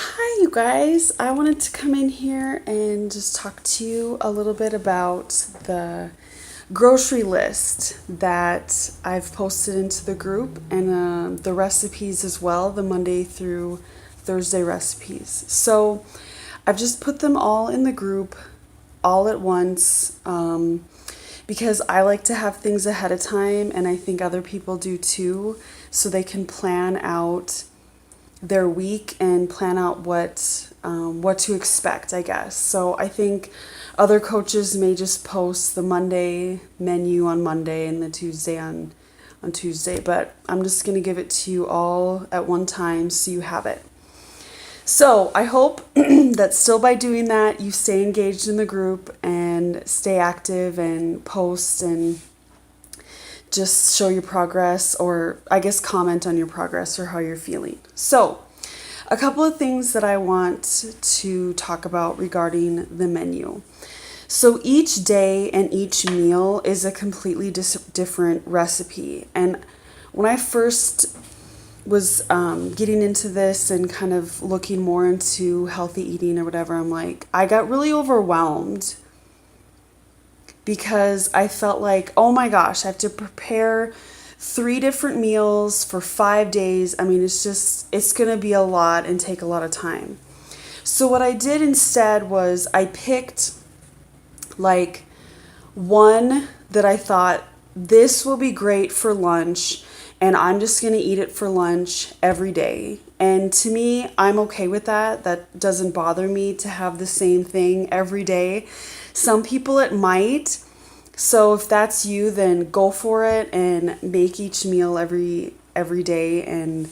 Hi, you guys. I wanted to come in here and just talk to you a little bit about the grocery list that I've posted into the group and the recipes as well, the Monday through Thursday recipes. So I've just put them all in the group all at once because I like to have things ahead of time, and I think other people do too, so they can plan out their week and plan out what to expect, I guess. So I think other coaches may just post the Monday menu on Monday and the Tuesday on Tuesday, but I'm just gonna give it to you all at one time so you have it. So I hope that still by doing that you stay engaged in the group and stay active and post and just show your progress, or I guess comment on your progress or how you're feeling. So, a couple of things that I want to talk about regarding the menu. So, each day and each meal is a completely different recipe. And when I first was getting into this and kind of looking more into healthy eating or whatever, I got really overwhelmed because I felt like, oh my gosh, I have to prepare 3 different meals for 5 days. I mean, it's going to be a lot and take a lot of time. So, what I did instead was I picked like one that I thought this will be great for lunch, and I'm just going to eat it for lunch every day. And to me, I'm okay with that. That doesn't bother me to have the same thing every day. Some people it might. So if that's you, then go for it and make each meal every day and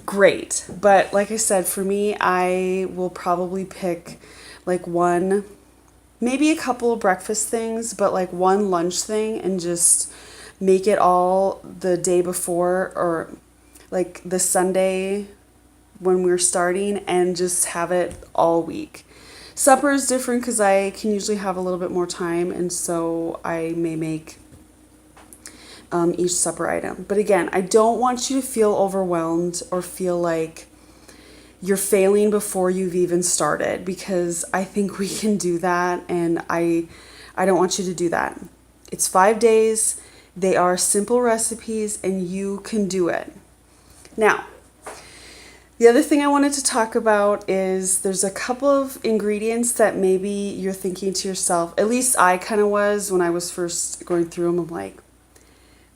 great. But like I said, for me, I will probably pick like one, maybe a couple of breakfast things, but like one lunch thing, and just make it all the day before, or like the Sunday when we're starting, and just have it all week. Supper is different because I can usually have a little bit more time, and so I may make each supper item. But again, I don't want you to feel overwhelmed or feel like you're failing before you've even started, because I think we can do that, and I don't want you to do that. It's 5 days. They are simple recipes, and you can do it. Now, the other thing I wanted to talk about is there's a couple of ingredients that maybe you're thinking to yourself, at least I kind of was when I was first going through them. I'm like,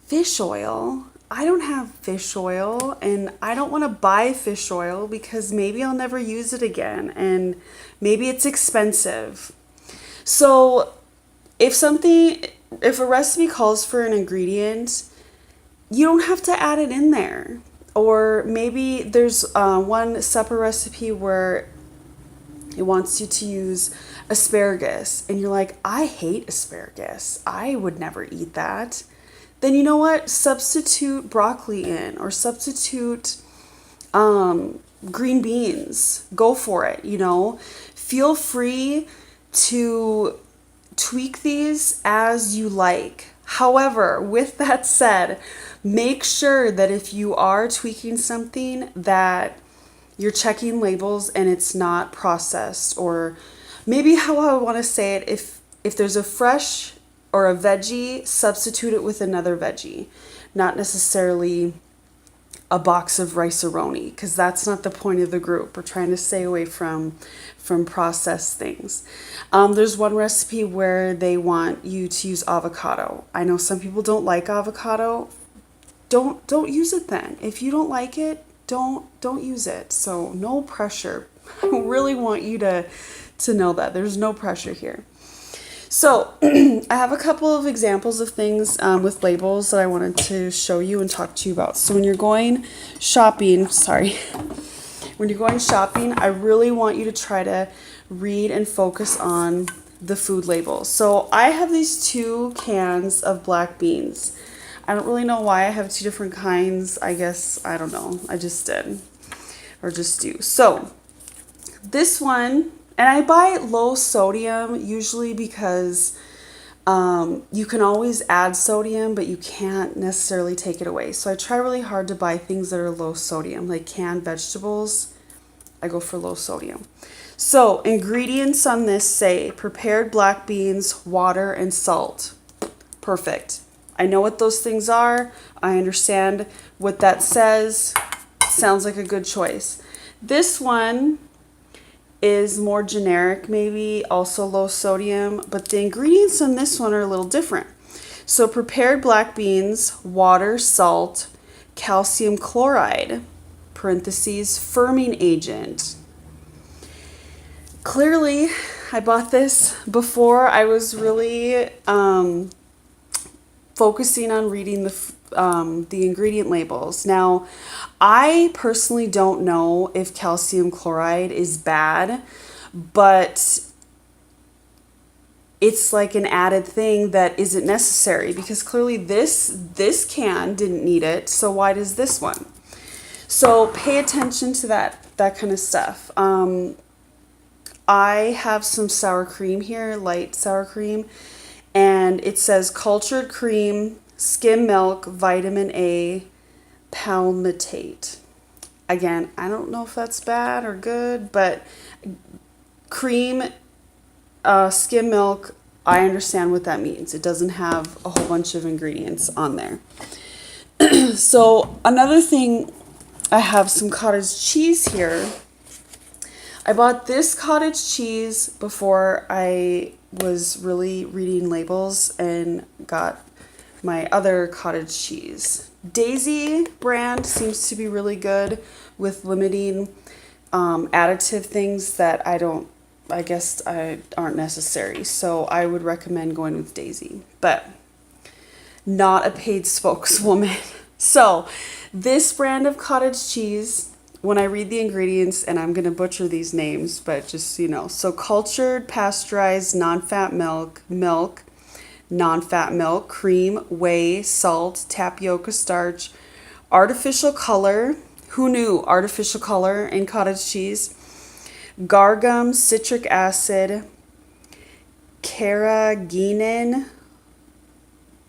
fish oil? I don't have fish oil, and I don't want to buy fish oil because maybe I'll never use it again, and maybe it's expensive. So if a recipe calls for an ingredient, you don't have to add it in there. Or maybe there's one supper recipe where it wants you to use asparagus, and you're like, I hate asparagus. I would never eat that. Then you know what? Substitute broccoli in, or substitute green beans. Go for it, you know. Feel free to tweak these as you like. However, with that said, make sure that if you are tweaking something, that you're checking labels and it's not processed. Or maybe how I want to say it, if there's a fresh or a veggie, substitute it with another veggie, not necessarily a box of rice-a-roni, because that's not the point of the group. We're trying to stay away from processed things. There's one recipe where they want you to use avocado. I know some people don't like avocado. Don't use it then. If you don't like it, don't use it. So no pressure. I really want you to know that there's no pressure here. So I have a couple of examples of things with labels that I wanted to show you and talk to you about. So when you're going shopping, I really want you to try to read and focus on the food labels. So I have these 2 cans of black beans. I don't really know why I have 2 different kinds. I guess, I don't know. I just did. Or just do. So this one, and I buy low sodium usually because you can always add sodium, but you can't necessarily take it away. So I try really hard to buy things that are low sodium, like canned vegetables. I go for low sodium. So ingredients on this say prepared black beans, water, and salt. Perfect. I know what those things are. I understand what that says. Sounds like a good choice. This one is more generic, maybe also low sodium, but the ingredients on this one are a little different. So prepared black beans, water, salt, calcium chloride, parentheses, firming agent. Clearly, I bought this before I was really focusing on reading the ingredient labels. Now, I personally don't know if calcium chloride is bad, but it's like an added thing that isn't necessary, because clearly this can didn't need it, so why does this one? So pay attention to that kind of stuff. I have some sour cream here, light sour cream, and it says cultured cream, skim milk, vitamin A, palmitate. Again, I don't know if that's bad or good, but cream, skim milk, I understand what that means. It doesn't have a whole bunch of ingredients on there. So another thing, I have some cottage cheese here. I bought this cottage cheese before I was really reading labels and got my other cottage cheese. Daisy brand seems to be really good with limiting additive things that I guess aren't necessary. So I would recommend going with Daisy, but not a paid spokeswoman. So this brand of cottage cheese, when I read the ingredients, and I'm going to butcher these names, but just so you know. So cultured, pasteurized, non-fat milk, non-fat milk, cream, whey, salt, tapioca starch, artificial color. Who knew artificial color in cottage cheese? Gargum, citric acid, carrageenan,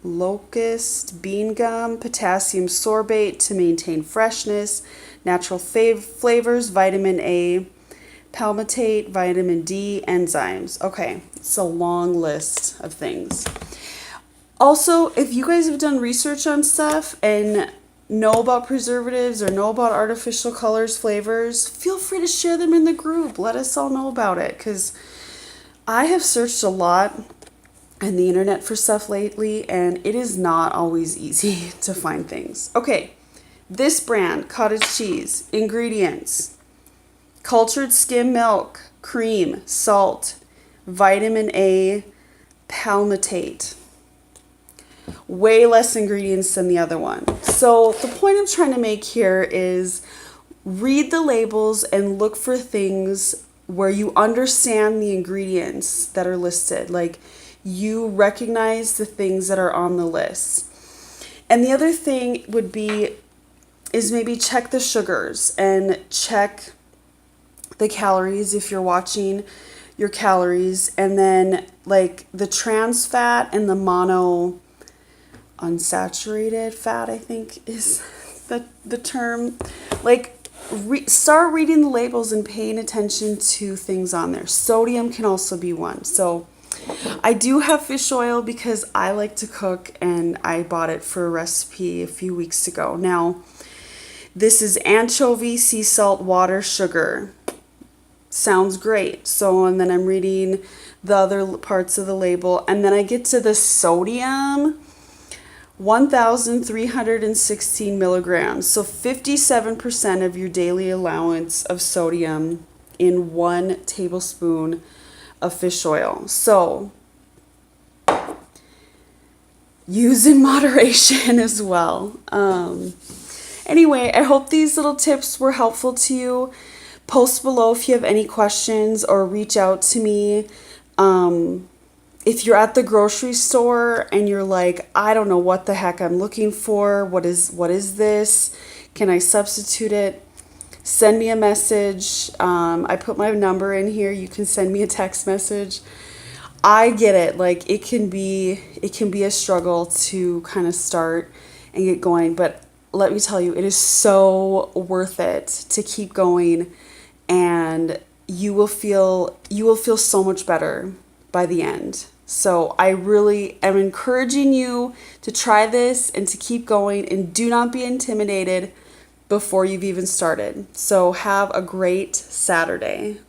locust, bean gum, potassium sorbate to maintain freshness, natural flavors, vitamin A, palmitate, vitamin D, enzymes. Okay, it's a long list of things. Also, if you guys have done research on stuff and know about preservatives or know about artificial colors, flavors, feel free to share them in the group. Let us all know about it, because I have searched a lot on the internet for stuff lately, and it is not always easy to find things. Okay, this brand, cottage cheese, ingredients: cultured skim milk, cream, salt, vitamin A, palmitate. Way less ingredients than the other one. So the point I'm trying to make here is read the labels and look for things where you understand the ingredients that are listed. Like, you recognize the things that are on the list. And the other thing would be is maybe check the sugars and check the calories if you're watching your calories, and then like the trans fat and the mono unsaturated fat, I think is the term. Like, start reading the labels and paying attention to things on there. Sodium can also be one. So I do have fish oil because I like to cook, and I bought it for a recipe a few weeks ago. Now, this is anchovy, sea salt, water, sugar. Sounds great. So, and then I'm reading the other parts of the label, and then I get to the sodium. 1,316 milligrams. So 57% of your daily allowance of sodium in 1 tablespoon of fish oil. So use in moderation as well. Anyway, I hope these little tips were helpful to you. Post below if you have any questions, or reach out to me. If you're at the grocery store and you're like, I don't know what the heck I'm looking for, what is this? Can I substitute it? Send me a message. I put my number in here. You can send me a text message. I get it. Like, it can be a struggle to kind of start and get going, but let me tell you, it is so worth it to keep going and you will feel so much better by the end. So I really am encouraging you to try this and to keep going, and do not be intimidated before you've even started. So have a great Saturday.